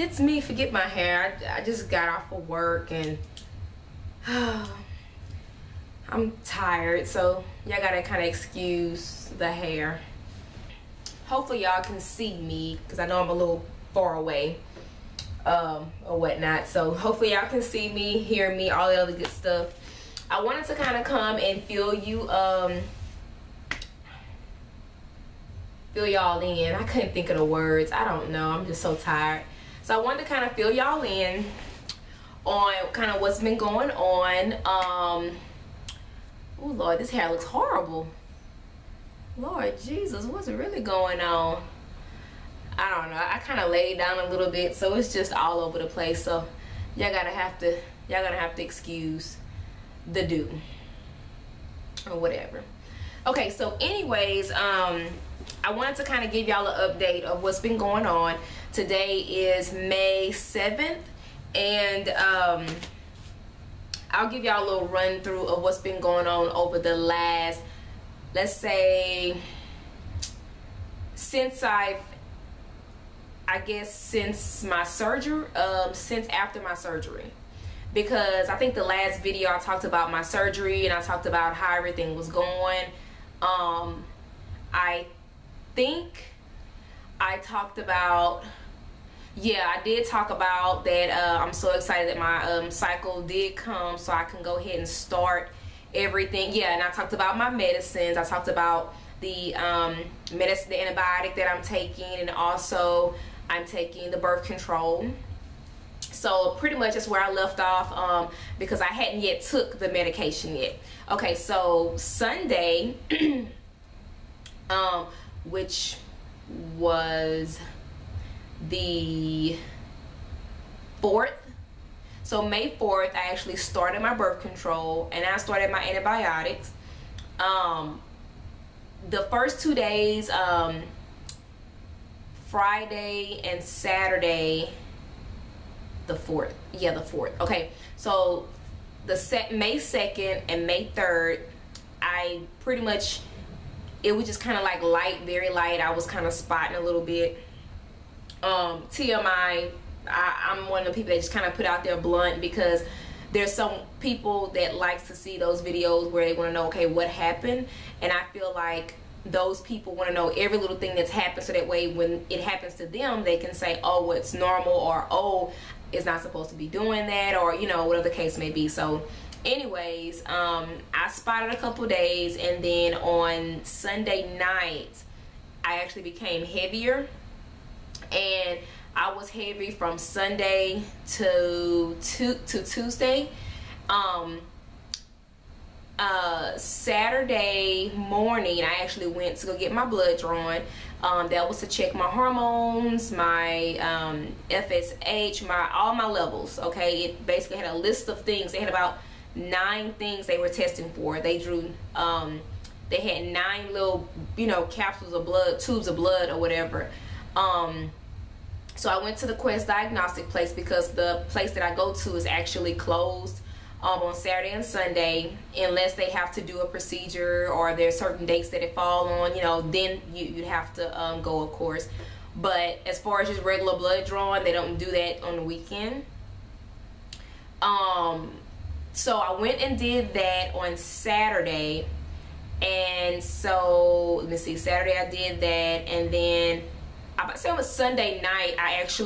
it's me. Forget my hair. I just got off of work and I'm tired, so y'all gotta kind of excuse the hair. Hopefully y'all can see me because I know I'm a little far away or whatnot, so hopefully y'all can see me, hear me, all the other good stuff. I wanted to kind of come and fill y'all in. I couldn't think of the words. I don't know, I'm just so tired. So I wanted to kind of fill y'all in on kind of what's been going on. Oh Lord, this hair looks horrible. Lord Jesus, what's really going on? I don't know. I kind of laid down a little bit, so it's just all over the place. So y'all gonna have to excuse the do or whatever. Okay, so anyways, I wanted to kind of give y'all an update of what's been going on. Today is May 7th, and I'll give y'all a little run through of what's been going on over the last, let's say, since since my surgery, since after my surgery. Because I think the last video I talked about my surgery and I talked about how everything was going. I think I talked about, yeah, I did talk about that. I'm so excited that my cycle did come, so I can go ahead and start everything. Yeah, and I talked about my medicines. I talked about the medicine, the antibiotic that I'm taking, and also I'm taking the birth control. So pretty much that's where I left off, because I hadn't yet took the medication yet. Okay, so Sunday, which was the 4th, so May 4th, I actually started my birth control and I started my antibiotics. The first 2 days, Friday and Saturday, the 4th, yeah, the 4th. Okay, so May 2nd and May 3rd, I pretty much, it was just kind of like light, very light. I was kind of spotting a little bit. TMI, I'm one of the people that just kind of put out there blunt, because there's some people that likes to see those videos where they want to know, okay, what happened, and I feel like those people want to know every little thing that's happened, so that way when it happens to them, they can say, oh, well, it's normal, or oh, it's not supposed to be doing that, or you know, whatever the case may be. So anyways, I spotted a couple days, and then on Sunday night I actually became heavier, and I was heavy from Sunday to Tuesday. Saturday morning I actually went to go get my blood drawn. That was to check my hormones, my FSH, all my levels. Okay, it basically had a list of things. They had about 9 things they were testing for. They drew they had 9 little, you know, capsules of blood, tubes of blood or whatever. So I went to the Quest diagnostic place, because the place that I go to is actually closed on Saturday and Sunday, unless they have to do a procedure or there's certain dates that it fall on, you know, then you'd have to go, of course. But as far as just regular blood drawing, they don't do that on the weekend. So I went and did that on Saturday, and so let me see, Saturday I did that, and then I say it was Sunday night,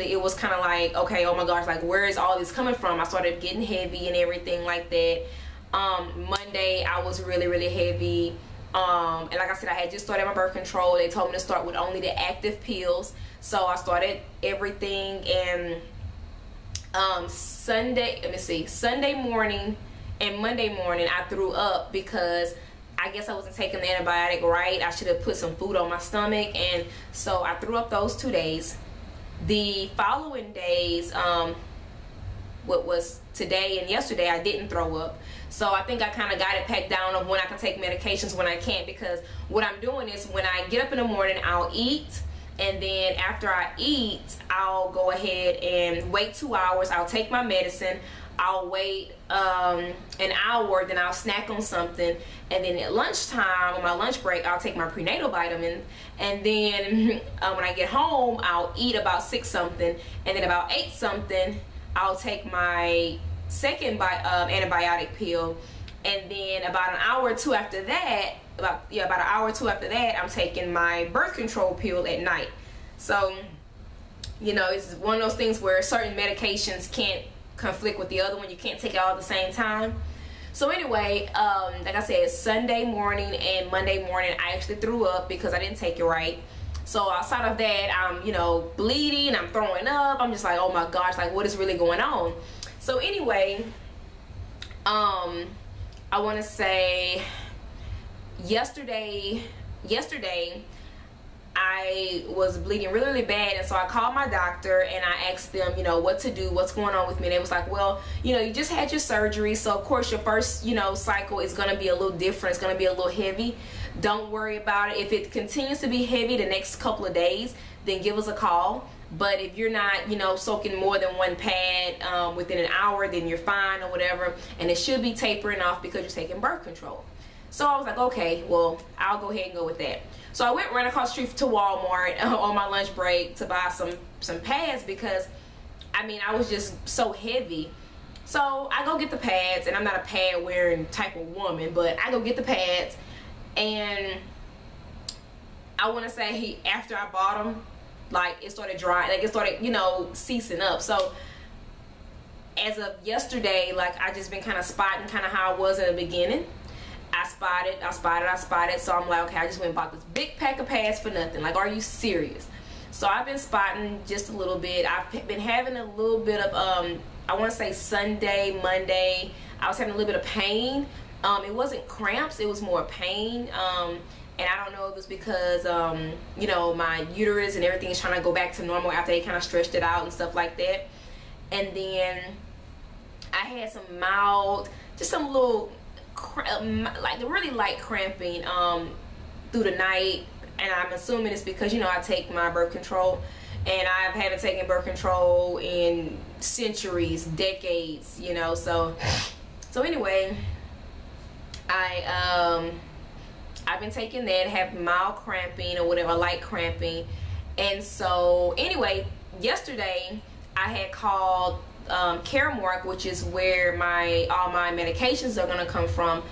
it was kind of like, okay, oh my gosh, like where is all this coming from? I started getting heavy and everything like that. Monday I was really heavy, and like I said, I had just started my birth control. They told me to start with only the active pills, so I started everything. And Sunday morning and Monday morning I threw up, because I guess I wasn't taking the antibiotic right. I should have put some food on my stomach, and so I threw up those 2 days. The following days, what was today and yesterday, I didn't throw up. So I think I kind of got it packed down of when I can take medications, when I can't, because what I'm doing is when I get up in the morning, I'll eat, and then after I eat, I'll go ahead and wait 2 hours. I'll take my medicine. I'll wait an hour, then I'll snack on something, and then at lunchtime, on my lunch break, I'll take my prenatal vitamin, and then when I get home, I'll eat about 6 something, and then about 8 something, I'll take my second antibiotic pill, and then about an hour or two after that, about an hour or two after that, I'm taking my birth control pill at night. So, you know, it's one of those things where certain medications can't conflict with the other one. You can't take it all at the same time. So anyway, like I said, Sunday morning and Monday morning, I actually threw up because I didn't take it right. So outside of that, I'm, you know, bleeding, I'm throwing up. I'm just like, oh my gosh, like what is really going on? So anyway, I want to say yesterday I was bleeding really, really bad, and so I called my doctor and I asked them, you know, what to do, what's going on with me. And they was like, well, you know, you just had your surgery, so of course your first, you know, cycle is going to be a little different. It's going to be a little heavy. Don't worry about it. If it continues to be heavy the next couple of days, then give us a call. But if you're not, you know, soaking more than 1 pad within an hour, then you're fine or whatever. And it should be tapering off because you're taking birth control. So I was like, okay, well, I'll go ahead and go with that. So I went right across the street to Walmart on my lunch break to buy some pads because, I mean, I was just so heavy. So I go get the pads, and I'm not a pad wearing type of woman, but I go get the pads, and I want to say after I bought them, like it started drying, like it started, you know, ceasing up. So as of yesterday, like I just been kind of spotting kind of how I was in the beginning. I spotted. So I'm like, okay, I just went and bought this big pack of pads for nothing. Like, are you serious? So I've been spotting just a little bit. I've been having a little bit of, I want to say Sunday, Monday, I was having a little bit of pain. It wasn't cramps, it was more pain. And I don't know if it was because, you know, my uterus and everything is trying to go back to normal after they kind of stretched it out and stuff like that. And then I had some mild, just some little, like really light cramping through the night, and I'm assuming it's because, you know, I take my birth control, and I haven't taken birth control in centuries, decades, you know. So anyway, I've been taking that, have mild cramping or whatever, light cramping. And so anyway, yesterday I had called Caremark, which is where all my medications are gonna come from,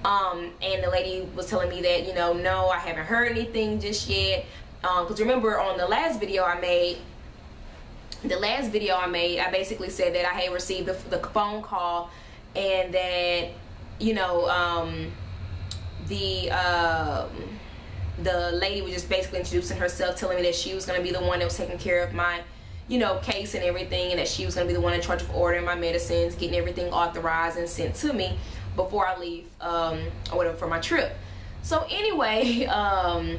and the lady was telling me that, you know, no, I haven't heard anything just yet, because remember on the last video I made, I basically said that I had received the phone call, and that, you know, the lady was just basically introducing herself, telling me that she was going to be the one that was taking care of my, you know, case and everything, and that she was going to be the one in charge of ordering my medicines, getting everything authorized and sent to me before I leave or whatever for my trip. So anyway, I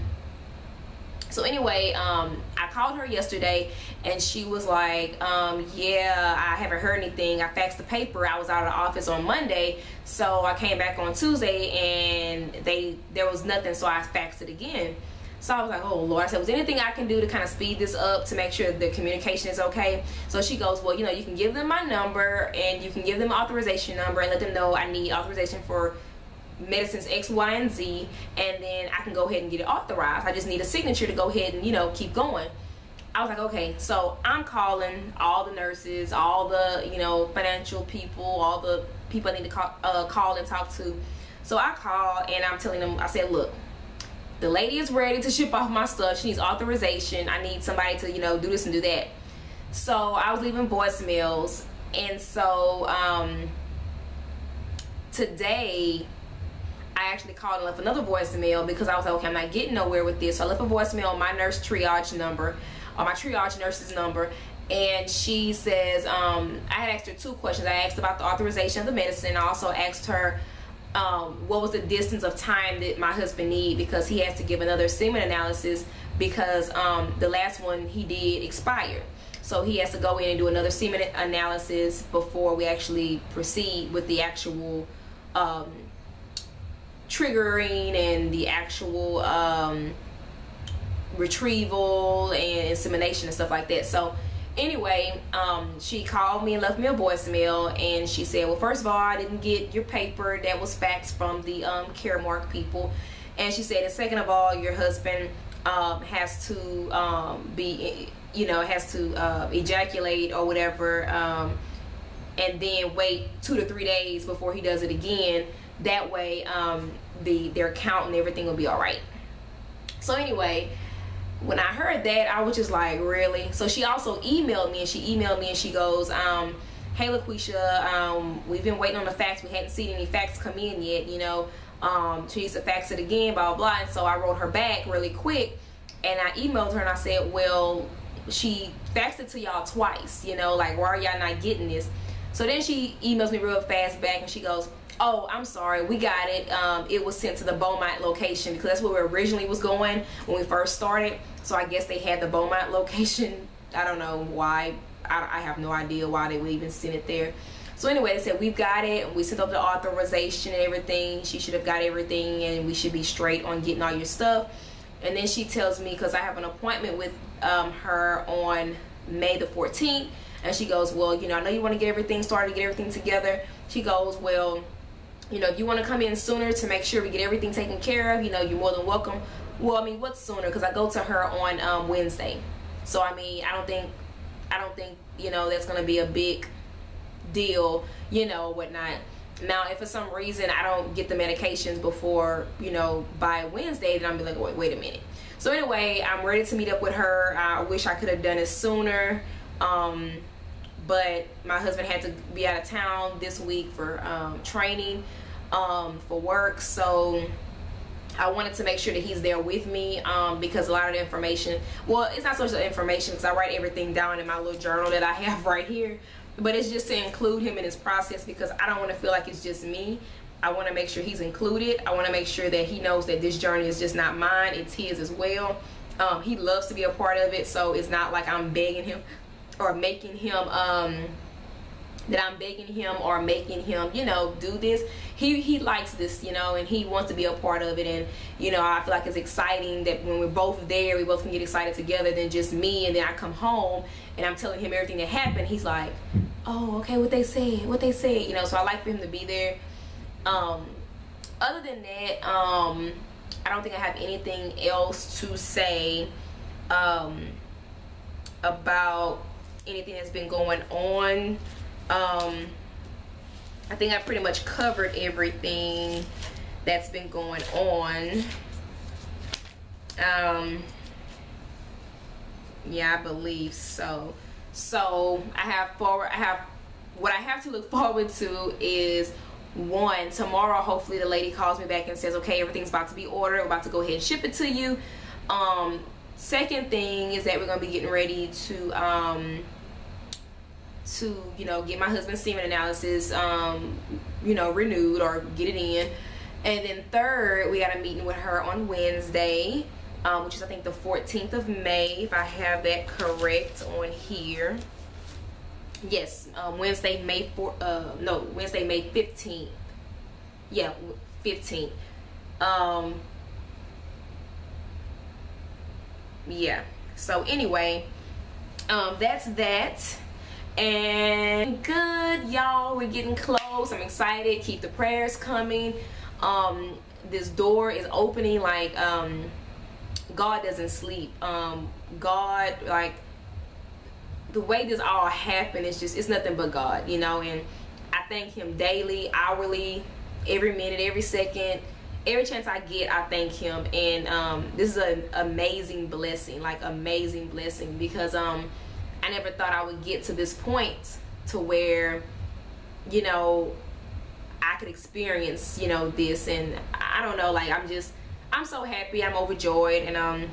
called her yesterday, and she was like, yeah, I haven't heard anything. I faxed the paper. I was out of the office on Monday, so I came back on Tuesday, and there was nothing, so I faxed it again. So I was like, oh Lord. I said, was there anything I can do to kind of speed this up to make sure the communication is okay? So she goes, well, you know, you can give them my number, and you can give them an authorization number, and let them know I need authorization for medicines X, Y, and Z, and then I can go ahead and get it authorized. I just need a signature to go ahead and, you know, keep going. I was like, okay. So I'm calling all the nurses, all the, you know, financial people, all the people I need to call and talk to. So I called, and I'm telling them, I said, look, the lady is ready to ship off my stuff. She needs authorization. I need somebody to, you know, do this and do that. So I was leaving voicemails, and so today I actually called and left another voicemail because I was like, okay, I'm not getting nowhere with this. So I left a voicemail on my nurse triage number, or my triage nurse's number, and she says, I had asked her 2 questions. I asked about the authorization of the medicine. I also asked her what was the distance of time that my husband need, because he has to give another semen analysis because the last one he did expired. So he has to go in and do another semen analysis before we actually proceed with the actual triggering and the actual retrieval and insemination and stuff like that. So anyway, she called me and left me a voicemail, and she said, well, first of all, I didn't get your paper that was faxed from the Caremark people, and she said, and second of all, your husband has to be, you know, has to ejaculate or whatever, and then wait 2 to 3 days before he does it again. That way their account and everything will be all right. So anyway, when I heard that, I was just like, really? So she also emailed me, and she goes, hey LaQuisha, we've been waiting on the fax. We hadn't seen any fax come in yet, you know. She needs to fax it again, blah, blah, blah. And so I wrote her back really quick, and I emailed her and I said, well, she faxed it to y'all twice, you know, like, why are y'all not getting this? So then she emails me real fast back, and she goes, oh, I'm sorry, we got it. It was sent to the Beaumont location, because that's where we originally was going when we first started. So I guess they had the Beaumont location. I don't know why. I have no idea why they would even send it there. So anyway, they said, we've got it. We sent up the authorization and everything. She should have got everything, and we should be straight on getting all your stuff. And then she tells me, because I have an appointment with her on May the 14th, and she goes, well, you know, I know you want to get everything started, get everything together. She goes, well, you know, if you want to come in sooner to make sure we get everything taken care of, you know, you're more than welcome. Well, I mean, what's sooner? Because I go to her on Wednesday. So I mean, I don't think, you know, that's going to be a big deal, you know, whatnot. Now, if for some reason I don't get the medications before, you know, by Wednesday, then I'm be like, wait a minute. So anyway, I'm ready to meet up with her. I wish I could have done it sooner, but my husband had to be out of town this week for training for work. So I wanted to make sure that he's there with me, because a lot of the information, well, it's not so much the information, because I write everything down in my little journal that I have right here, but it's just to include him in his process, because I don't want to feel like it's just me. I want to make sure he's included. I want to make sure that he knows that this journey is just not mine, it's his as well. He loves to be a part of it, so it's not like I'm begging him or making him making him, you know, do this. He likes this, you know, and he wants to be a part of it. And, you know, I feel like it's exciting that when we're both there, we both can get excited together than just me. And then I come home and I'm telling him everything that happened. He's like, oh, okay, what they said, you know. So I like for him to be there. Other than that, I don't think I have anything else to say about anything that's been going on. I think I pretty much covered everything that's been going on. Yeah, I believe so. So what I have to look forward to is, one, tomorrow hopefully the lady calls me back and says, okay, everything's about to be ordered, we're about to go ahead and ship it to you. Second thing is that we're going to be getting ready to you know, get my husband's semen analysis you know, renewed, or get it in. And then third, we got a meeting with her on Wednesday, which is I think the 14th of May, if I have that correct on here. Yes, Wednesday May 15th. Yeah, 15th. Yeah, so anyway, that's that. And good, y'all, we're getting close. I'm excited. Keep the prayers coming. This door is opening like God doesn't sleep. God, like, the way this all happened is just, it's nothing but God, you know. And I thank him daily, hourly, every minute, every second, every chance I get, I thank him. And this is an amazing blessing, like amazing blessing, because I never thought I would get to this point to where, you know, I could experience, you know, this. And I don't know, like, I'm so happy, I'm overjoyed. And